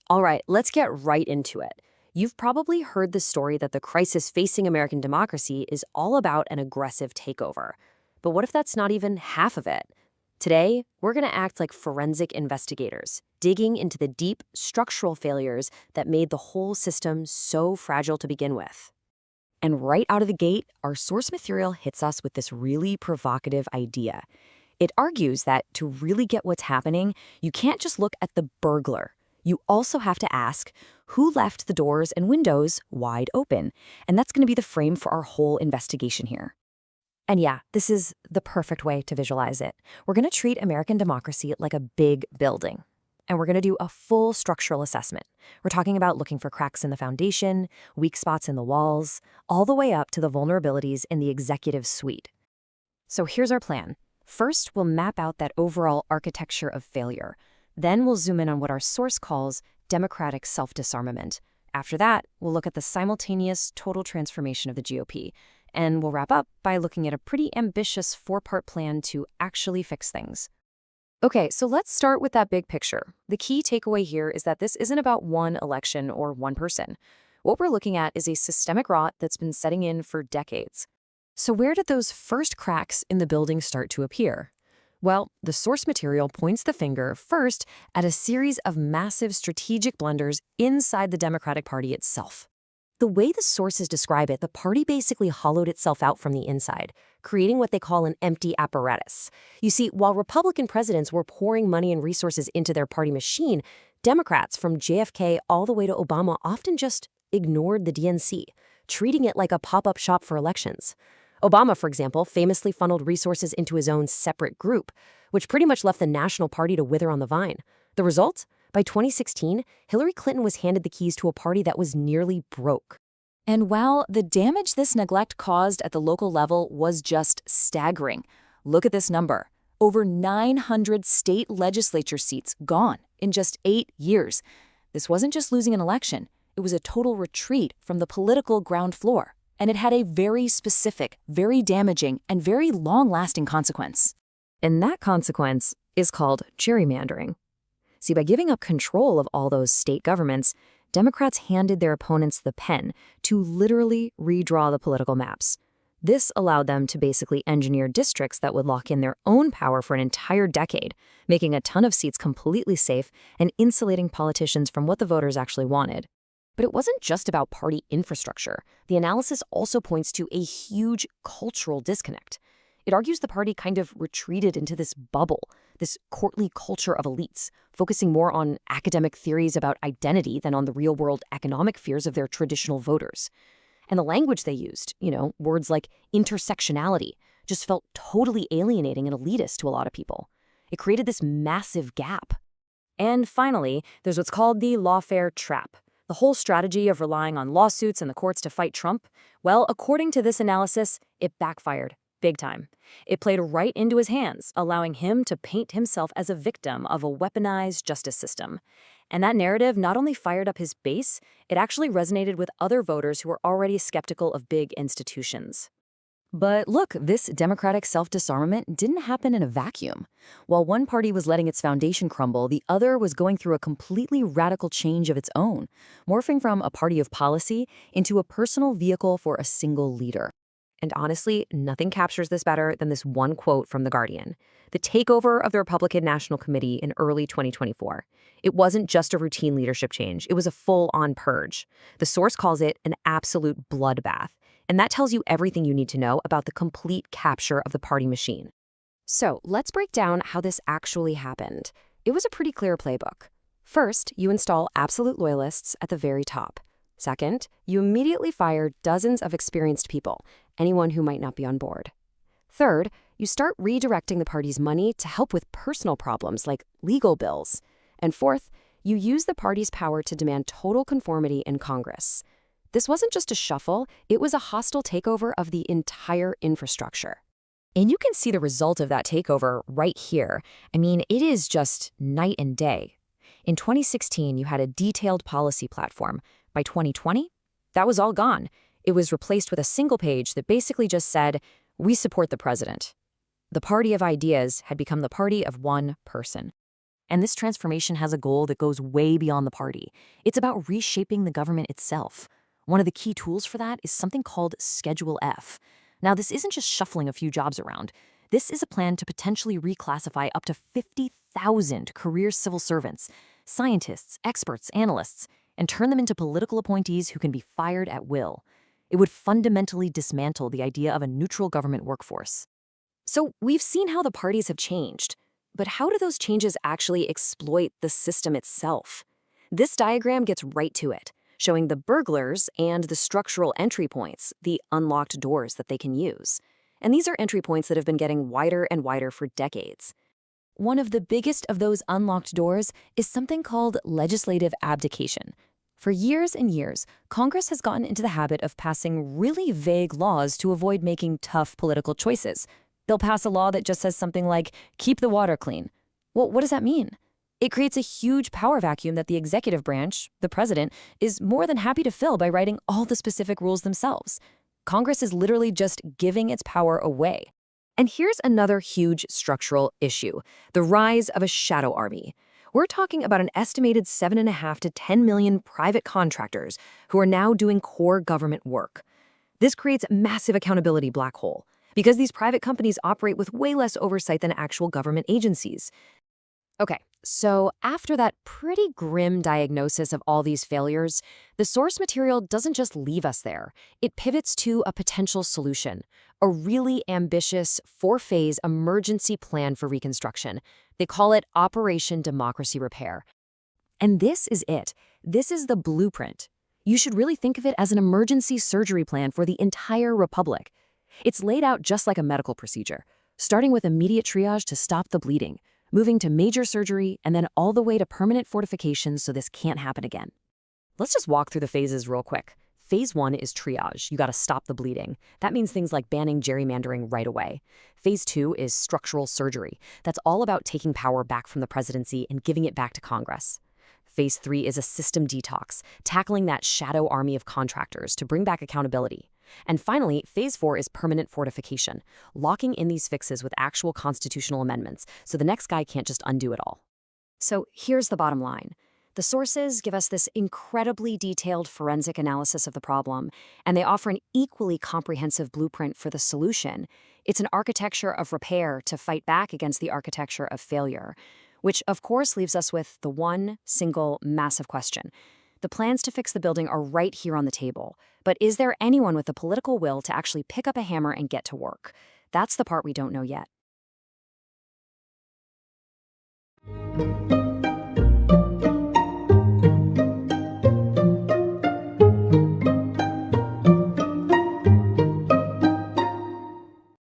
All right, let's get right into it. You've probably heard the story that the crisis facing American democracy is all about an aggressive takeover. But what if that's not even half of it? Today, we're going to act like forensic investigators, digging into the deep structural failures that made the whole system so fragile to begin with. And right out of the gate, our source material hits us with this really provocative idea. It argues that to really get what's happening, you can't just look at the burglar. You also have to ask, who left the doors and windows wide open? And that's going to be the frame for our whole investigation here. And yeah, this is the perfect way to visualize it. We're going to treat American democracy like a big building. And we're going to do a full structural assessment. We're talking about looking for cracks in the foundation, weak spots in the walls, all the way up to the vulnerabilities in the executive suite. So here's our plan. First, we'll map out that overall architecture of failure. Then we'll zoom in on what our source calls democratic self-disarmament. After that, we'll look at the simultaneous total transformation of the GOP. And we'll wrap up by looking at a pretty ambitious four-part plan to actually fix things. Okay, so let's start with that big picture. The key takeaway here is that this isn't about one election or one person. What we're looking at is a systemic rot that's been setting in for decades. So where did those first cracks in the building start to appear? Well, the source material points the finger first at a series of massive strategic blunders inside the Democratic Party itself. The way the sources describe it, the party basically hollowed itself out from the inside, creating what they call an empty apparatus. You see, while Republican presidents were pouring money and resources into their party machine, Democrats from JFK all the way to Obama often just ignored the DNC, treating it like a pop-up shop for elections. Obama, for example, famously funneled resources into his own separate group, which pretty much left the national party to wither on the vine. The result? By 2016, Hillary Clinton was handed the keys to a party that was nearly broke. And while the damage this neglect caused at the local level was just staggering, look at this number. Over 900 state legislature seats gone in just 8 years. This wasn't just losing an election. It was a total retreat from the political ground floor. And it had a very specific, very damaging, and very long-lasting consequence. And that consequence is called gerrymandering. See, by giving up control of all those state governments, Democrats handed their opponents the pen to literally redraw the political maps. This allowed them to basically engineer districts that would lock in their own power for an entire decade, making a ton of seats completely safe and insulating politicians from what the voters actually wanted. But it wasn't just about party infrastructure. The analysis also points to a huge cultural disconnect. It argues the party kind of retreated into this bubble, this courtly culture of elites, focusing more on academic theories about identity than on the real-world economic fears of their traditional voters. And the language they used, words like intersectionality, just felt totally alienating and elitist to a lot of people. It created this massive gap. And finally, there's what's called the Lawfare trap. The whole strategy of relying on lawsuits and the courts to fight Trump, well, according to this analysis, it backfired. Big time. It played right into his hands, allowing him to paint himself as a victim of a weaponized justice system. And that narrative not only fired up his base, it actually resonated with other voters who were already skeptical of big institutions. But look, this democratic self-disarmament didn't happen in a vacuum. While one party was letting its foundation crumble, the other was going through a completely radical change of its own, morphing from a party of policy into a personal vehicle for a single leader. And honestly, nothing captures this better than this one quote from The Guardian. The takeover of the Republican National Committee in early 2024. It wasn't just a routine leadership change. It was a full-on purge. The source calls it an absolute bloodbath. And that tells you everything you need to know about the complete capture of the party machine. So let's break down how this actually happened. It was a pretty clear playbook. First, you install absolute loyalists at the very top. Second, you immediately fire dozens of experienced people, anyone who might not be on board. Third, you start redirecting the party's money to help with personal problems like legal bills. And fourth, you use the party's power to demand total conformity in Congress. This wasn't just a shuffle, it was a hostile takeover of the entire infrastructure. And you can see the result of that takeover right here. I mean, it is just night and day. In 2016, you had a detailed policy platform. By 2020, that was all gone. It was replaced with a single page that basically just said, "We support the president." The party of ideas had become the party of one person. And this transformation has a goal that goes way beyond the party. It's about reshaping the government itself. One of the key tools for that is something called Schedule F. Now, this isn't just shuffling a few jobs around. This is a plan to potentially reclassify up to 50,000 career civil servants, scientists, experts, analysts, and turn them into political appointees who can be fired at will. It would fundamentally dismantle the idea of a neutral government workforce. So we've seen how the parties have changed, but how do those changes actually exploit the system itself? This diagram gets right to it, showing the burglars and the structural entry points, the unlocked doors that they can use. And these are entry points that have been getting wider and wider for decades. One of the biggest of those unlocked doors is something called legislative abdication. For years and years, Congress has gotten into the habit of passing really vague laws to avoid making tough political choices. They'll pass a law that just says something like, keep the water clean. Well, what does that mean? It creates a huge power vacuum that the executive branch, the president, is more than happy to fill by writing all the specific rules themselves. Congress is literally just giving its power away. And here's another huge structural issue, the rise of a shadow army. We're talking about an estimated 7.5 to 10 million private contractors who are now doing core government work. This creates a massive accountability black hole, because these private companies operate with way less oversight than actual government agencies. Okay, so after that pretty grim diagnosis of all these failures, the source material doesn't just leave us there. It pivots to a potential solution, a really ambitious 4-phase emergency plan for reconstruction. They call it Operation Democracy Repair. And this is it. This is the blueprint. You should really think of it as an emergency surgery plan for the entire republic. It's laid out just like a medical procedure, starting with immediate triage to stop the bleeding, moving to major surgery, and then all the way to permanent fortifications so this can't happen again. Let's just walk through the phases real quick. Phase 1 is triage. You got to stop the bleeding. That means things like banning gerrymandering right away. Phase 2 is structural surgery. That's all about taking power back from the presidency and giving it back to Congress. Phase 3 is a system detox, tackling that shadow army of contractors to bring back accountability. And finally, Phase 4 is permanent fortification, locking in these fixes with actual constitutional amendments so the next guy can't just undo it all. So here's the bottom line. The sources give us this incredibly detailed forensic analysis of the problem, and they offer an equally comprehensive blueprint for the solution. It's an architecture of repair to fight back against the architecture of failure, which of course leaves us with the one single massive question. The plans to fix the building are right here on the table, but is there anyone with the political will to actually pick up a hammer and get to work? That's the part we don't know yet.